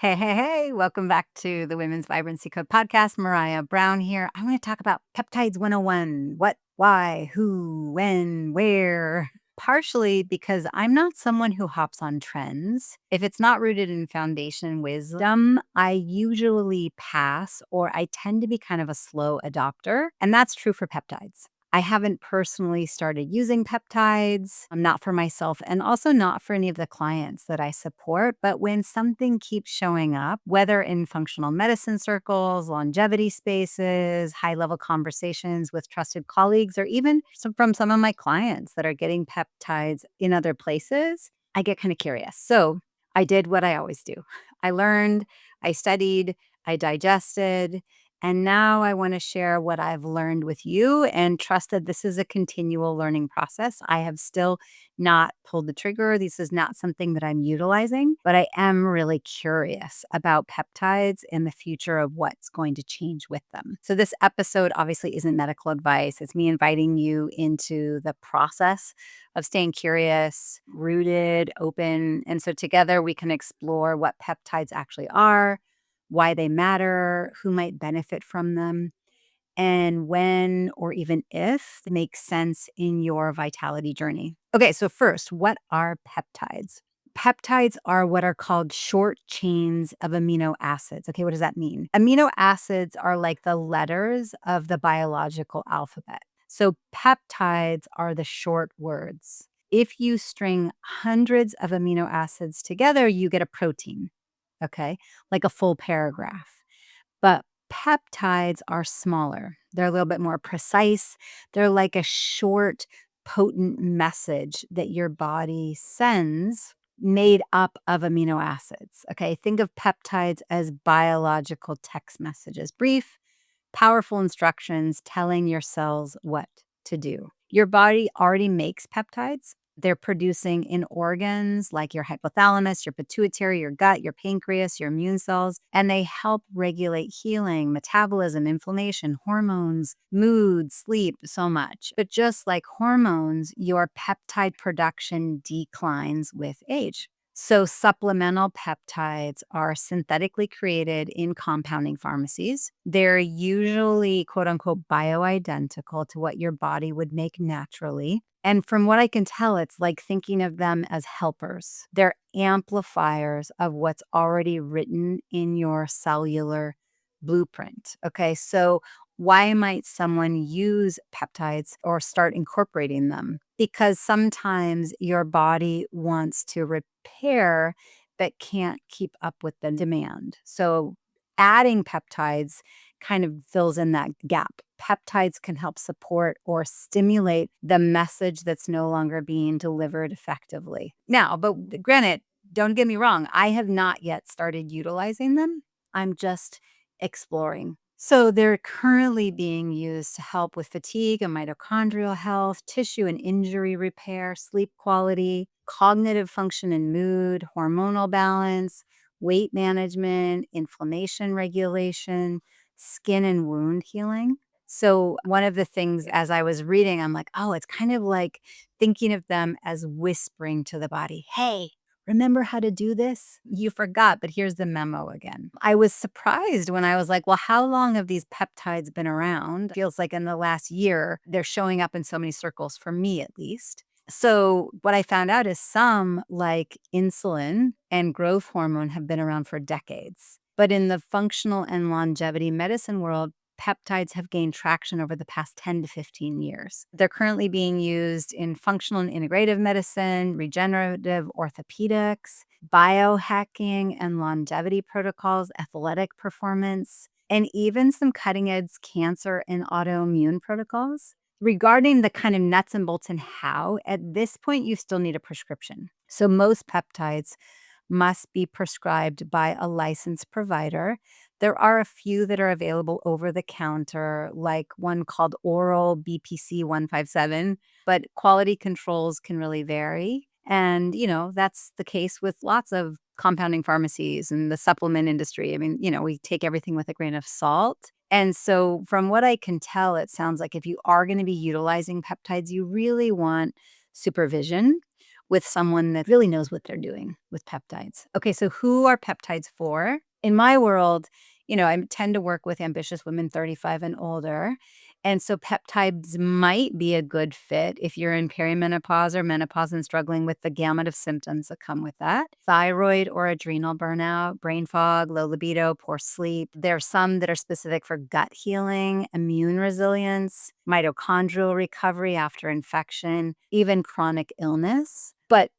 Hey, hey, hey, welcome back to the Women's Vibrancy Code podcast. Maraya Brown here. I want to talk about Peptides 101. What, why, who, when, where. Partially because I'm not someone who hops on trends. If it's not rooted in foundation wisdom, I usually pass or I tend to be kind of a slow adopter. And that's true for peptides. I haven't personally started using peptides. I'm not for myself and also not for any of the clients that I support. But when something keeps showing up, whether in functional medicine circles, longevity spaces, high level conversations with trusted colleagues, or even from some of my clients that are getting peptides in other places, I get kind of curious. So I did what I always do. I learned, I studied, I digested, and now I want to share what I've learned with you and trust that this is a continual learning process. I have still not pulled the trigger. This is not something that I'm utilizing, but I am really curious about peptides and the future of what's going to change with them. So, this episode obviously isn't medical advice. It's me inviting you into the process of staying curious, rooted, open. And so, together we can explore what peptides actually are, why they matter, who might benefit from them, and when or even if it makes sense in your vitality journey. Okay, so first, what are peptides? Peptides are what are called short chains of amino acids. Okay, what does that mean? Amino acids are like the letters of the biological alphabet. So peptides are the short words. If you string hundreds of amino acids together, you get a protein, okay, like a full paragraph. But peptides are smaller. They're a little bit more precise. They're like a short, potent message that your body sends made up of amino acids. Okay, think of peptides as biological text messages, brief, powerful instructions telling your cells what to do. Your body already makes peptides. They're producing in organs like your hypothalamus, your pituitary, your gut, your pancreas, your immune cells, and they help regulate healing, metabolism, inflammation, hormones, mood, sleep, so much. But just like hormones, your peptide production declines with age. So, supplemental peptides are synthetically created in compounding pharmacies. They're usually, quote unquote, bioidentical to what your body would make naturally. And from what I can tell, it's like thinking of them as helpers. They're amplifiers of what's already written in your cellular blueprint. Okay, so why might someone use peptides or start incorporating them? Because sometimes your body wants to repair but can't keep up with the demand. So adding peptides kind of fills in that gap. Peptides can help support or stimulate the message that's no longer being delivered effectively. Now, but granted, don't get me wrong, I have not yet started utilizing them. I'm just exploring. So they're currently being used to help with fatigue and mitochondrial health, tissue and injury repair, sleep quality, cognitive function and mood, hormonal balance, weight management, inflammation regulation, skin and wound healing. So, one of the things as I was reading, I'm like, oh, it's kind of like thinking of them as whispering to the body, hey, remember how to do this? You forgot, but here's the memo again. I was surprised when I was like, well, how long have these peptides been around? Feels like in the last year, they're showing up in so many circles, for me at least. So, what I found out is some, like insulin and growth hormone, have been around for decades. But in the functional and longevity medicine world, peptides have gained traction over the past 10 to 15 years. They're currently being used in functional and integrative medicine, regenerative orthopedics, biohacking and longevity protocols, athletic performance, and even some cutting edge cancer and autoimmune protocols. Regarding the kind of nuts and bolts and how, at this point, you still need a prescription. So most peptides must be prescribed by a licensed provider. There are a few that are available over the counter, like one called oral BPC 157, but quality controls can really vary. And, that's the case with lots of compounding pharmacies and the supplement industry. I mean, we take everything with a grain of salt. And so, from what I can tell, it sounds like if you are going to be utilizing peptides, you really want supervision with someone that really knows what they're doing with peptides. Okay, so who are peptides for? In my world, I tend to work with ambitious women 35 and older. And so peptides might be a good fit if you're in perimenopause or menopause and struggling with the gamut of symptoms that come with that. Thyroid or adrenal burnout, brain fog, low libido, poor sleep. There are some that are specific for gut healing, immune resilience, mitochondrial recovery after infection, even chronic illness. But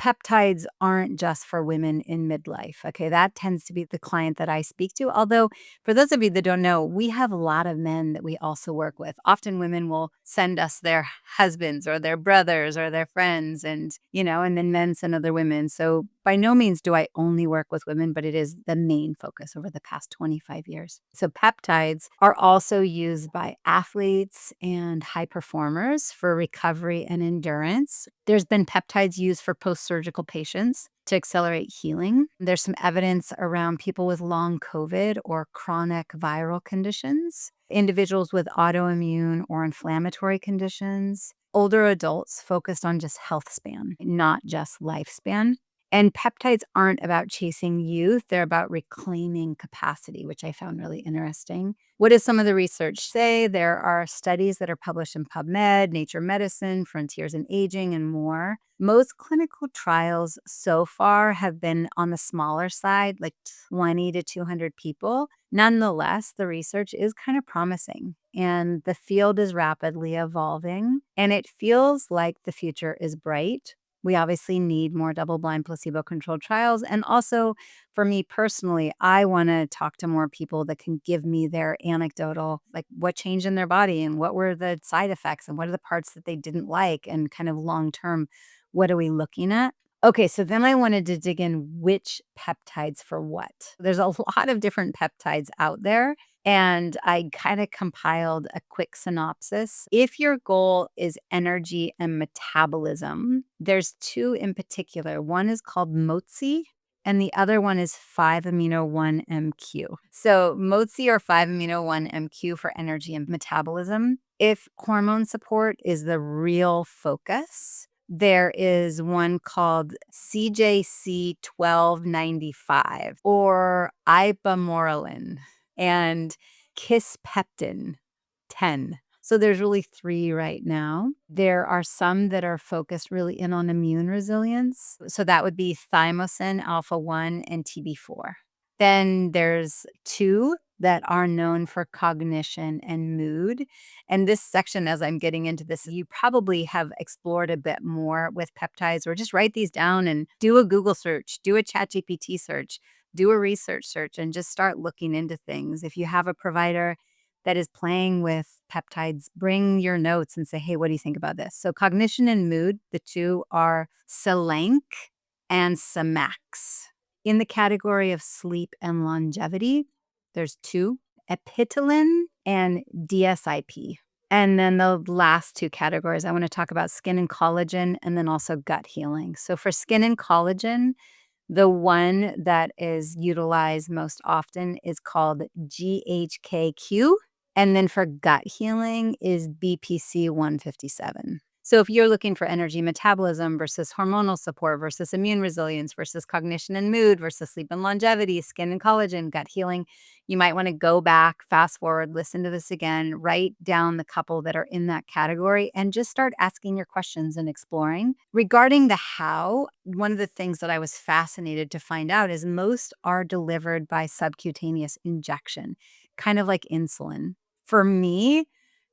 peptides aren't just for women in midlife. Okay, that tends to be the client that I speak to. Although, for those of you that don't know, we have a lot of men that we also work with. Often women will send us their husbands or their brothers or their friends, and then men send other women. So, by no means do I only work with women, but it is the main focus over the past 25 years. So, peptides are also used by athletes and high performers for recovery and endurance. There's been peptides used for post-surgical patients to accelerate healing. There's some evidence around people with long COVID or chronic viral conditions, individuals with autoimmune or inflammatory conditions, older adults focused on just health span, not just lifespan. And peptides aren't about chasing youth, they're about reclaiming capacity, which I found really interesting. What does some of the research say? There are studies that are published in PubMed, Nature Medicine, Frontiers in Aging, and more. Most clinical trials so far have been on the smaller side, like 20 to 200 people. Nonetheless, the research is kind of promising, and the field is rapidly evolving, and it feels like the future is bright. We obviously need more double-blind placebo-controlled trials, and also, for me personally, I wanna talk to more people that can give me their anecdotal, like, what changed in their body and what were the side effects and what are the parts that they didn't like, and kind of long term, what are we looking at? Okay, so then I wanted to dig in which peptides for what. There's a lot of different peptides out there, and I kinda compiled a quick synopsis. If your goal is energy and metabolism, there's 2 in particular. One is called MOTSI, and the other one is 5-amino-1-MQ. So MOTSI or 5-amino-1-MQ for energy and metabolism. If hormone support is the real focus, there is one called CJC 1295 or ipamorelin and kisspeptin 10. So there's really 3 right now. There are some that are focused really in on immune resilience. So that would be thymosin, alpha 1, and TB4. Then there's 2 that are known for cognition and mood. And this section, as I'm getting into this, you probably have explored a bit more with peptides, or just write these down and do a Google search, do a ChatGPT search, do a research search, and just start looking into things. If you have a provider that is playing with peptides, bring your notes and say, hey, what do you think about this? So cognition and mood, the 2 are Selenk and Semax. In the category of sleep and longevity, there's 2, Epitalin and DSIP. And then the last 2 categories, I want to talk about skin and collagen and then also gut healing. So for skin and collagen, the one that is utilized most often is called GHKQ. And then for gut healing is BPC 157. So if you're looking for energy metabolism versus hormonal support versus immune resilience versus cognition and mood versus sleep and longevity, skin and collagen, gut healing, you might want to go back, fast forward, listen to this again, write down the couple that are in that category, and just start asking your questions and exploring. Regarding the how, one of the things that I was fascinated to find out is most are delivered by subcutaneous injection, kind of like insulin. For me,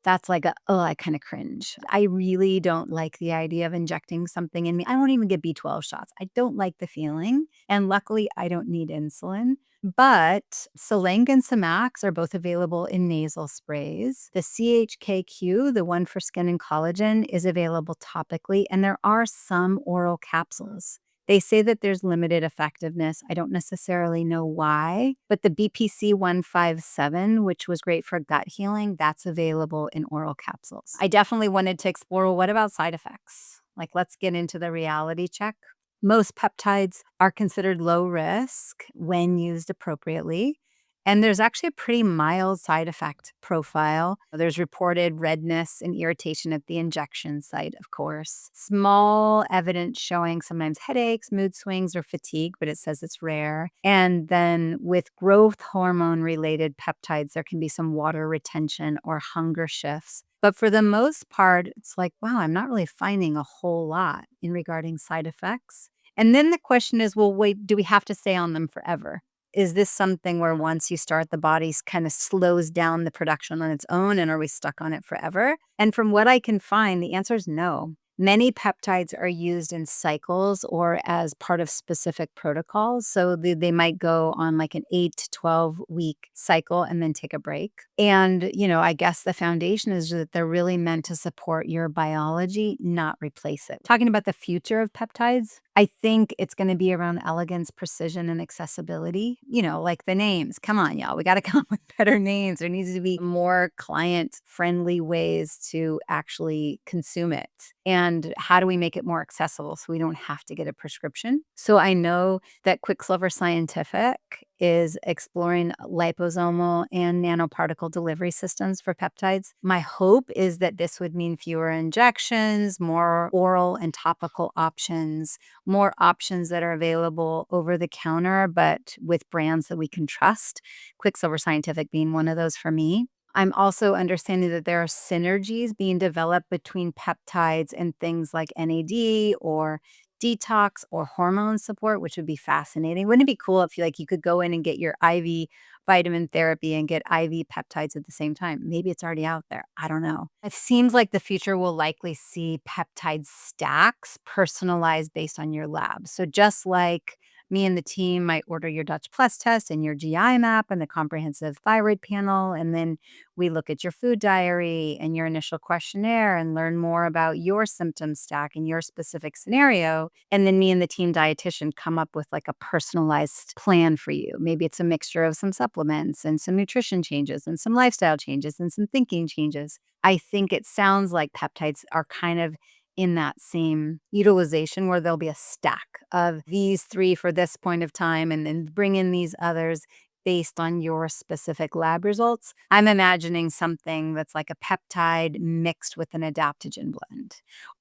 that's like I kind of cringe. I really don't like the idea of injecting something in me. I won't even get B12 shots. I don't like the feeling. And luckily, I don't need insulin. But Solange and Semax are both available in nasal sprays. The CHKQ, the one for skin and collagen, is available topically. And there are some oral capsules. They say that there's limited effectiveness. I don't necessarily know why, but the BPC 157, which was great for gut healing, that's available in oral capsules. I definitely wanted to explore, well, what about side effects? Like, let's get into the reality check. Most peptides are considered low risk when used appropriately. And there's actually a pretty mild side effect profile. There's reported redness and irritation at the injection site, of course. Small evidence showing sometimes headaches, mood swings, or fatigue, but it says it's rare. And then with growth hormone related peptides, there can be some water retention or hunger shifts. But for the most part, it's like, wow, I'm not really finding a whole lot in regarding side effects. And then the question is, well, wait, do we have to stay on them forever? Is this something where once you start, the body kind of slows down the production on its own, and are we stuck on it forever? And from what I can find, the answer is no. Many peptides are used in cycles or as part of specific protocols. So they might go on like an 8 to 12 week cycle and then take a break. And, I guess the foundation is that they're really meant to support your biology, not replace it. Talking about the future of peptides, I think it's going to be around elegance, precision, and accessibility. Like the names. Come on, y'all. We got to come up with better names. There needs to be more client friendly ways to actually consume it. And how do we make it more accessible so we don't have to get a prescription? So I know that Quicksilver Scientific is exploring liposomal and nanoparticle delivery systems for peptides. My hope is that this would mean fewer injections, more oral and topical options, more options that are available over the counter, but with brands that we can trust. Quicksilver Scientific being one of those for me. I'm also understanding that there are synergies being developed between peptides and things like NAD or detox or hormone support, which would be fascinating. Wouldn't it be cool if you could go in and get your IV vitamin therapy and get IV peptides at the same time? Maybe it's already out there. I don't know. It seems like the future will likely see peptide stacks personalized based on your lab. So just like me and the team might order your Dutch Plus test and your GI map and the comprehensive thyroid panel. And then we look at your food diary and your initial questionnaire and learn more about your symptom stack and your specific scenario. And then me and the team dietitian come up with like a personalized plan for you. Maybe it's a mixture of some supplements and some nutrition changes and some lifestyle changes and some thinking changes. I think it sounds like peptides are kind of in that same utilization where there'll be a stack of these three for this point of time and then bring in these others based on your specific lab results. I'm imagining something that's like a peptide mixed with an adaptogen blend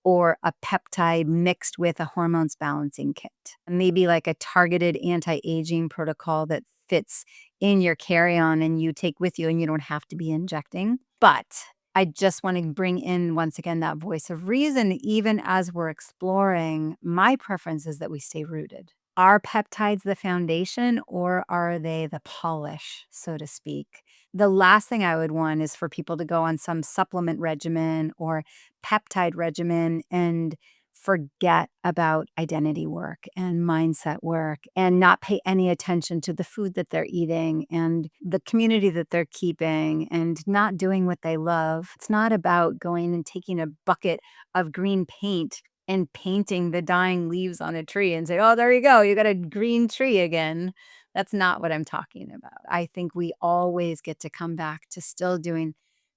or a peptide mixed with a hormones balancing kit. Maybe like a targeted anti-aging protocol that fits in your carry-on and you take with you and you don't have to be injecting. But I just want to bring in once again that voice of reason, even as we're exploring. My preference is that we stay rooted. Are peptides the foundation or are they the polish, so to speak? The last thing I would want is for people to go on some supplement regimen or peptide regimen and forget about identity work and mindset work and not pay any attention to the food that they're eating and the community that they're keeping and not doing what they love. It's not about going and taking a bucket of green paint and painting the dying leaves on a tree and say, oh, there you go, you got a green tree again. That's not what I'm talking about. I think we always get to come back to still doing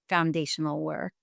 foundational work.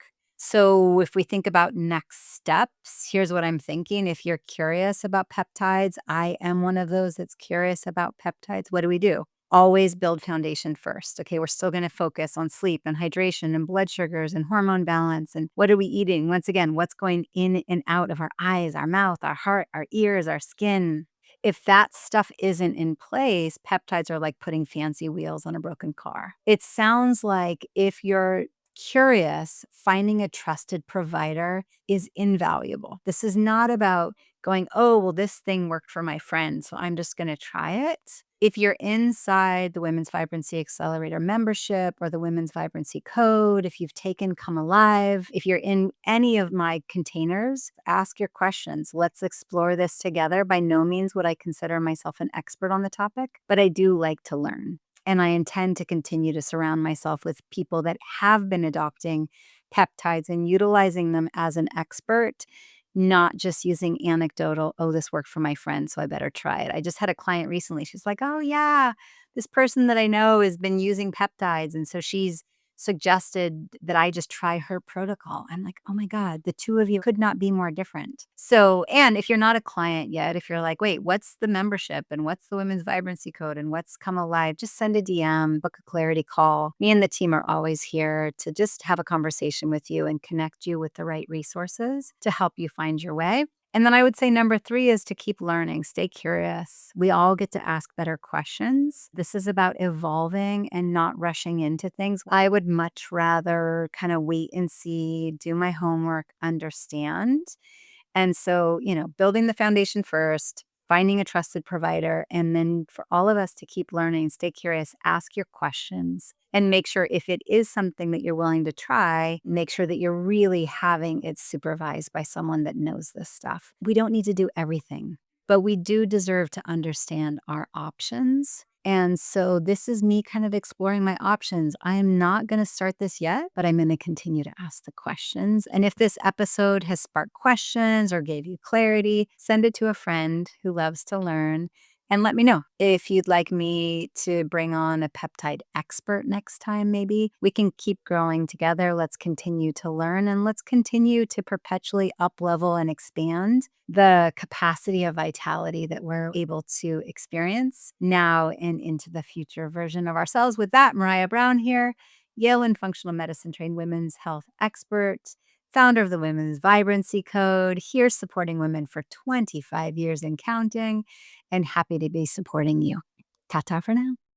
So if we think about next steps, here's what I'm thinking. If you're curious about peptides, I am one of those that's curious about peptides. What do we do? Always build foundation first. Okay, we're still going to focus on sleep and hydration and blood sugars and hormone balance. And what are we eating? Once again, what's going in and out of our eyes, our mouth, our heart, our ears, our skin? If that stuff isn't in place, peptides are like putting fancy wheels on a broken car. It sounds like if you're curious, finding a trusted provider is invaluable. This is not about going, oh, well, this thing worked for my friend, so I'm just going to try it. If you're inside the Women's Vibrancy Accelerator membership or the Women's Vibrancy Code, if you've taken Come Alive, if you're in any of my containers, ask your questions. Let's explore this together. By no means would I consider myself an expert on the topic, but I do like to learn. And I intend to continue to surround myself with people that have been adopting peptides and utilizing them as an expert, not just using anecdotal, oh, this worked for my friend, so I better try it. I just had a client recently. She's like, oh, yeah, this person that I know has been using peptides. And so she's suggested that I just try her protocol. I'm like, oh my God, the two of you could not be more different. So, and if you're not a client yet, if you're like, wait, what's the membership and what's the Women's Vibrancy Code and what's come alive, just send a DM, book a clarity call. Me and the team are always here to just have a conversation with you and connect you with the right resources to help you find your way. And then I would say number 3 is to keep learning, stay curious. We all get to ask better questions. This is about evolving and not rushing into things. I would much rather kind of wait and see, do my homework, understand. And so, building the foundation first, finding a trusted provider, and then for all of us to keep learning, stay curious, ask your questions, and make sure if it is something that you're willing to try, make sure that you're really having it supervised by someone that knows this stuff. We don't need to do everything, but we do deserve to understand our options. And so this is me kind of exploring my options. I am not going to start this yet, but I'm going to continue to ask the questions. And if this episode has sparked questions or gave you clarity, send it to a friend who loves to learn. And let me know if you'd like me to bring on a peptide expert next time, maybe. We can keep growing together. Let's continue to learn and let's continue to perpetually up-level and expand the capacity of vitality that we're able to experience now and into the future version of ourselves. With that, Maraya Brown here, Yale and functional medicine trained women's health expert, founder of the Women's Vibrancy Code, here supporting women for 25 years and counting, and happy to be supporting you. Ta-ta for now.